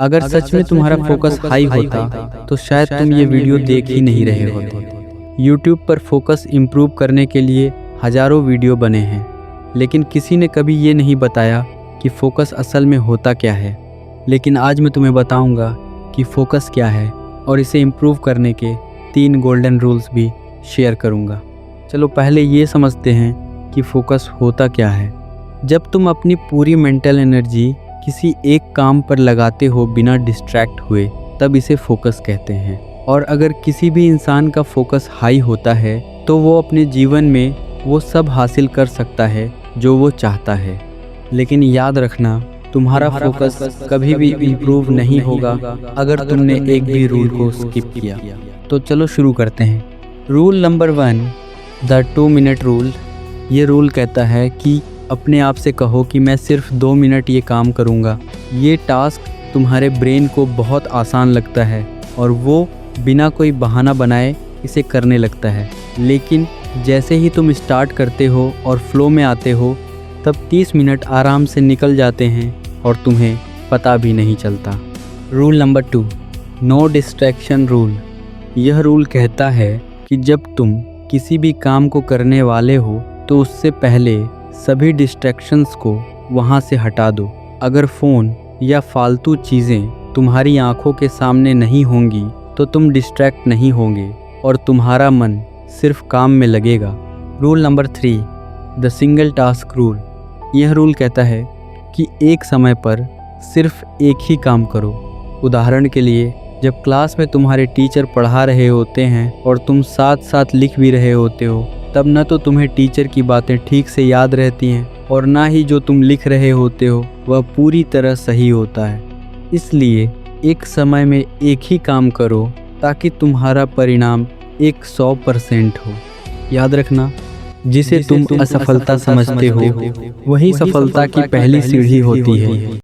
अगर सच में तुम्हारा फोकस हाई होता तो शायद तुम ये वीडियो देख ही नहीं रहे होते। YouTube पर फोकस इम्प्रूव करने के लिए हजारों वीडियो बने हैं, लेकिन किसी ने कभी ये नहीं बताया कि फोकस असल में होता क्या है। लेकिन आज मैं तुम्हें बताऊंगा कि फोकस क्या है और इसे इम्प्रूव करने के 3 गोल्डन रूल्स भी शेयर करूंगा। चलो पहले ये समझते हैं कि फोकस होता क्या है। जब तुम अपनी पूरी मेंटल एनर्जी किसी एक काम पर लगाते हो बिना डिस्ट्रैक्ट हुए, तब इसे फोकस कहते हैं। और अगर किसी भी इंसान का फोकस हाई होता है तो वो अपने जीवन में वो सब हासिल कर सकता है जो वो चाहता है। लेकिन याद रखना, तुम्हारा फोकस कभी भी इम्प्रूव नहीं होगा अगर तुमने एक भी रूल को स्किप किया। तो चलो शुरू करते हैं। Rule number 1, the 2 minute rule. ये रूल कहता है कि अपने आप से कहो कि मैं सिर्फ 2 मिनट ये काम करूँगा। ये टास्क तुम्हारे ब्रेन को बहुत आसान लगता है और वो बिना कोई बहाना बनाए इसे करने लगता है। लेकिन जैसे ही तुम स्टार्ट करते हो और फ्लो में आते हो, तब 30 मिनट आराम से निकल जाते हैं और तुम्हें पता भी नहीं चलता। Rule number 2, no distraction rule. यह रूल कहता है कि जब तुम किसी भी काम को करने वाले हो तो उससे पहले सभी डिस्ट्रैक्शंस को वहाँ से हटा दो। अगर फ़ोन या फालतू चीज़ें तुम्हारी आंखों के सामने नहीं होंगी तो तुम डिस्ट्रैक्ट नहीं होंगे और तुम्हारा मन सिर्फ काम में लगेगा। Rule number 3, the single task rule. यह रूल कहता है कि एक समय पर सिर्फ एक ही काम करो। उदाहरण के लिए, जब क्लास में तुम्हारे टीचर पढ़ा रहे होते हैं और तुम साथ साथ लिख भी रहे होते हो, तब न तो तुम्हें टीचर की बातें ठीक से याद रहती हैं और ना ही जो तुम लिख रहे होते हो वह पूरी तरह सही होता है। इसलिए एक समय में एक ही काम करो ताकि तुम्हारा परिणाम 100% हो। याद रखना, जिसे तुम असफलता समझते हो वही सफलता की पहली सीढ़ी होती है।